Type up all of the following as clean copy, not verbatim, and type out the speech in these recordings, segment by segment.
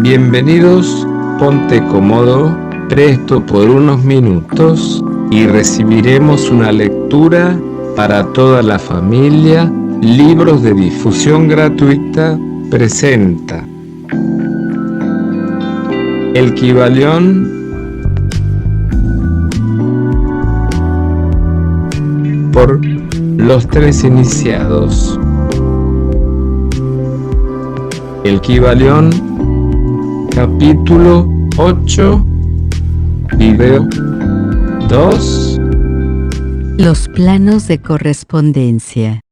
Bienvenidos, ponte cómodo, presto por unos minutos y recibiremos una lectura para toda la familia. Libros de difusión gratuita presenta El Kybalión por los tres iniciados. El Kybalión, capítulo 8, video 2. Los planos de correspondencia.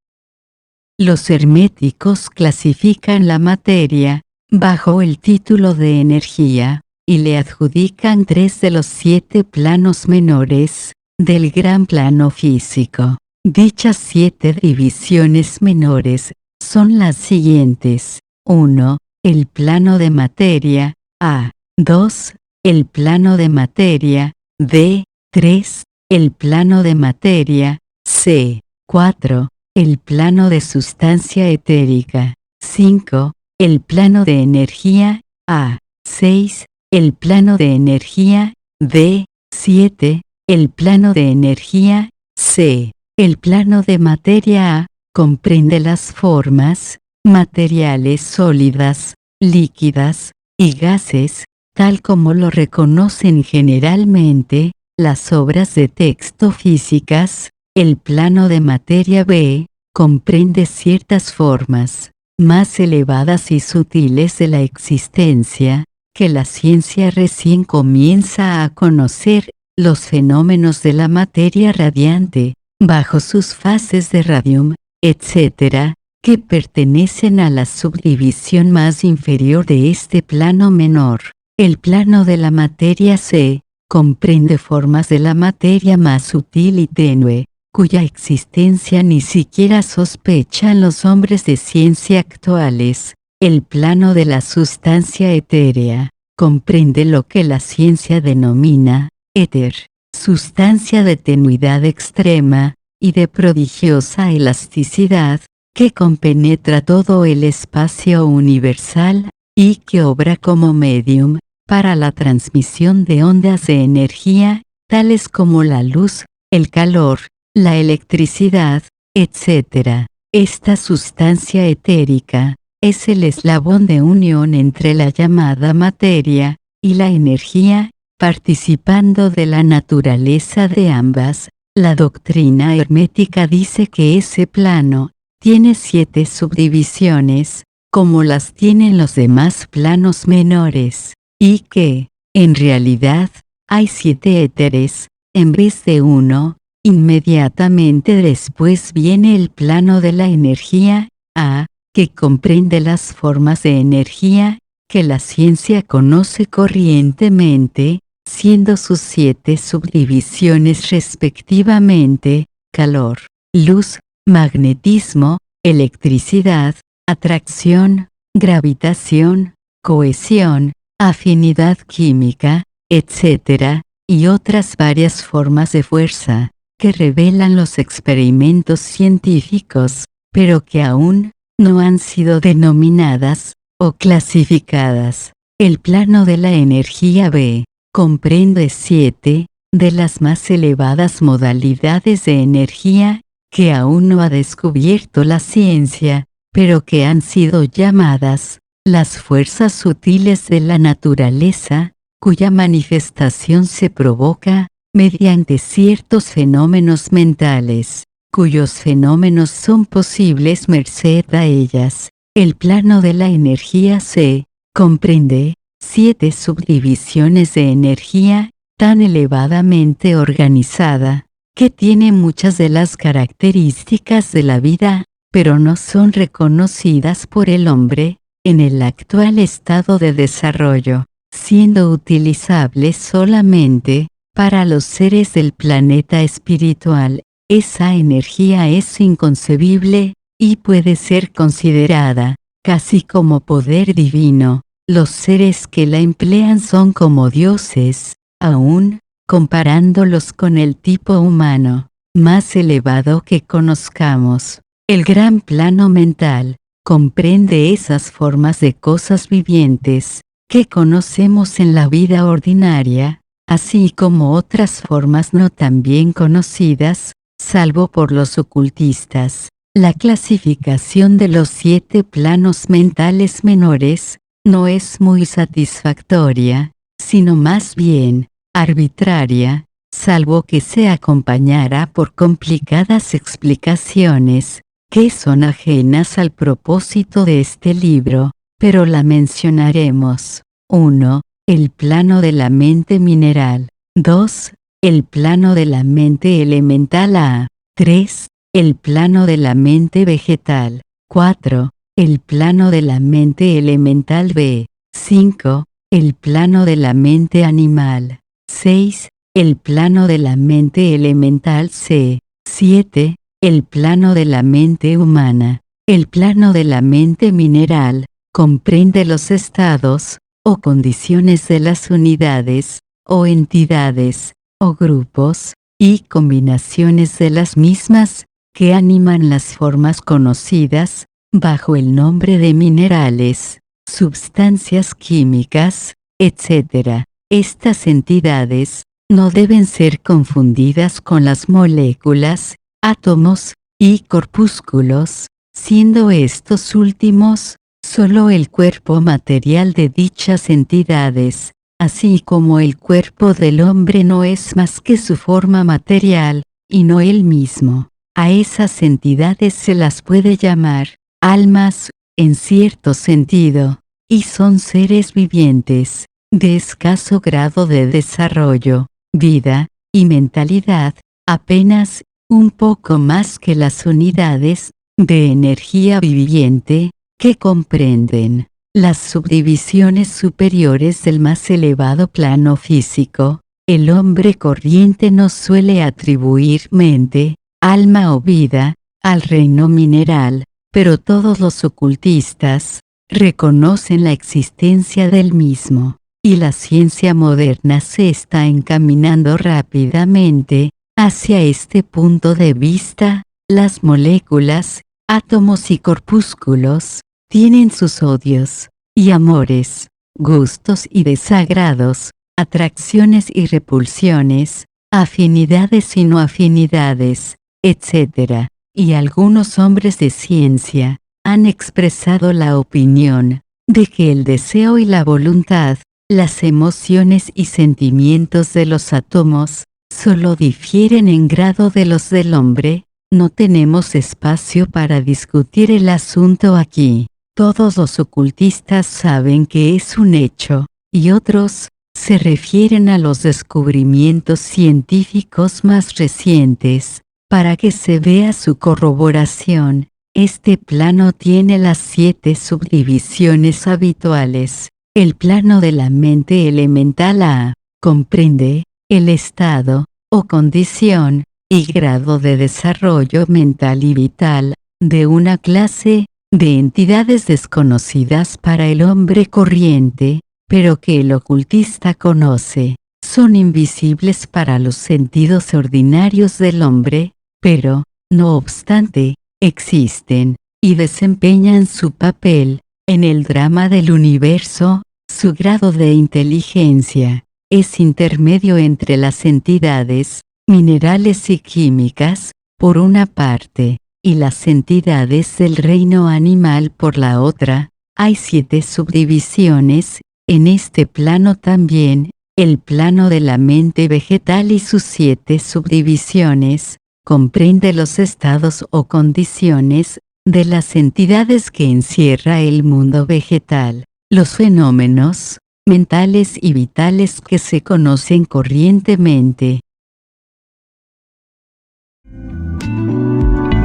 Los herméticos clasifican la materia bajo el título de energía y le adjudican 3 de los 7 planos menores del gran plano físico. Dichas 7 divisiones menores son las siguientes: 1. El plano de materia A. 2. El plano de materia B. 3. El plano de materia C. 4. El plano de sustancia etérica. 5. El plano de energía A. 6. El plano de energía D. 7. El plano de energía C. El plano de materia A comprende las formas materiales sólidas, líquidas y gases, tal como lo reconocen generalmente las obras de texto físicas. El plano de materia B comprende ciertas formas más elevadas y sutiles de la existencia, que la ciencia recién comienza a conocer, los fenómenos de la materia radiante, bajo sus fases de radium, etc., que pertenecen a la subdivisión más inferior de este plano menor. El plano de la materia C comprende formas de la materia más sutil y tenue, cuya existencia ni siquiera sospechan los hombres de ciencia actuales. El plano de la sustancia etérea comprende lo que la ciencia denomina éter, sustancia de tenuidad extrema y de prodigiosa elasticidad, que compenetra todo el espacio universal y que obra como medium para la transmisión de ondas de energía, tales como la luz, el calor, la electricidad, etc. Esta sustancia etérica es el eslabón de unión entre la llamada materia y la energía, participando de la naturaleza de ambas. La doctrina hermética dice que ese plano tiene 7 subdivisiones, como las tienen los demás planos menores, y que, en realidad, hay 7 éteres, en vez de 1. Inmediatamente después viene el plano de la energía A, que comprende las formas de energía que la ciencia conoce corrientemente, siendo sus 7 subdivisiones respectivamente: calor, luz, magnetismo, electricidad, atracción, gravitación, cohesión, afinidad química, etc., y otras varias formas de fuerza, que revelan los experimentos científicos, pero que aún no han sido denominadas o clasificadas. El plano de la energía B comprende 7 de las más elevadas modalidades de energía que aún no ha descubierto la ciencia, pero que han sido llamadas las fuerzas sutiles de la naturaleza, cuya manifestación se provoca mediante ciertos fenómenos mentales, cuyos fenómenos son posibles merced a ellas. El plano de la energía C comprende 7 subdivisiones de energía tan elevadamente organizada, que tiene muchas de las características de la vida, pero no son reconocidas por el hombre en el actual estado de desarrollo, siendo utilizables solamente para los seres del planeta espiritual. Esa energía es inconcebible y puede ser considerada casi como poder divino. Los seres que la emplean son como dioses, aún comparándolos con el tipo humano más elevado que conozcamos. El gran plano mental comprende esas formas de cosas vivientes que conocemos en la vida ordinaria, así como otras formas no tan bien conocidas, salvo por los ocultistas. La clasificación de los 7 planos mentales menores no es muy satisfactoria, sino más bien arbitraria, salvo que se acompañara por complicadas explicaciones, que son ajenas al propósito de este libro, pero la mencionaremos. 1. El plano de la mente mineral. 2. El plano de la mente elemental A. 3. El plano de la mente vegetal. 4. El plano de la mente elemental B. 5. El plano de la mente animal. 6. El plano de la mente elemental C. 7. El plano de la mente humana. El plano de la mente mineral comprende los estados o condiciones de las unidades, o entidades, o grupos, y combinaciones de las mismas, que animan las formas conocidas, bajo el nombre de minerales, sustancias químicas, etc. Estas entidades no deben ser confundidas con las moléculas, átomos, y corpúsculos, siendo estos últimos solo el cuerpo material de dichas entidades, así como el cuerpo del hombre no es más que su forma material, y no él mismo. A esas entidades se las puede llamar almas, en cierto sentido, y son seres vivientes, de escaso grado de desarrollo, vida, y mentalidad, apenas un poco más que las unidades de energía viviente, que comprenden las subdivisiones superiores del más elevado plano físico. El hombre corriente no suele atribuir mente, alma o vida al reino mineral, pero todos los ocultistas reconocen la existencia del mismo, y la ciencia moderna se está encaminando rápidamente hacia este punto de vista. Las moléculas, átomos y corpúsculos tienen sus odios y amores, gustos y desagrados, atracciones y repulsiones, afinidades y no afinidades, etc. Y algunos hombres de ciencia han expresado la opinión de que el deseo y la voluntad, las emociones y sentimientos de los átomos, solo difieren en grado de los del hombre. No tenemos espacio para discutir el asunto aquí. Todos los ocultistas saben que es un hecho, y otros se refieren a los descubrimientos científicos más recientes, para que se vea su corroboración. Este plano tiene las 7 subdivisiones habituales. El plano de la mente elemental A comprende el estado, o condición, y grado de desarrollo mental y vital, de una clase de entidades desconocidas para el hombre corriente, pero que el ocultista conoce. Son invisibles para los sentidos ordinarios del hombre, pero, no obstante, existen, y desempeñan su papel en el drama del universo. Su grado de inteligencia es intermedio entre las entidades minerales y químicas, por una parte, y las entidades del reino animal por la otra. Hay 7 subdivisiones en este plano también. El plano de la mente vegetal y sus 7 subdivisiones comprende los estados o condiciones de las entidades que encierra el mundo vegetal, los fenómenos mentales y vitales que se conocen corrientemente.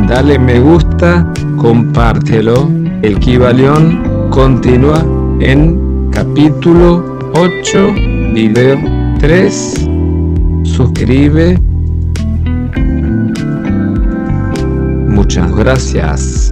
Dale me gusta, compártelo. El Kybalión continúa en capítulo 8, video 3. Suscribe. Muchas gracias.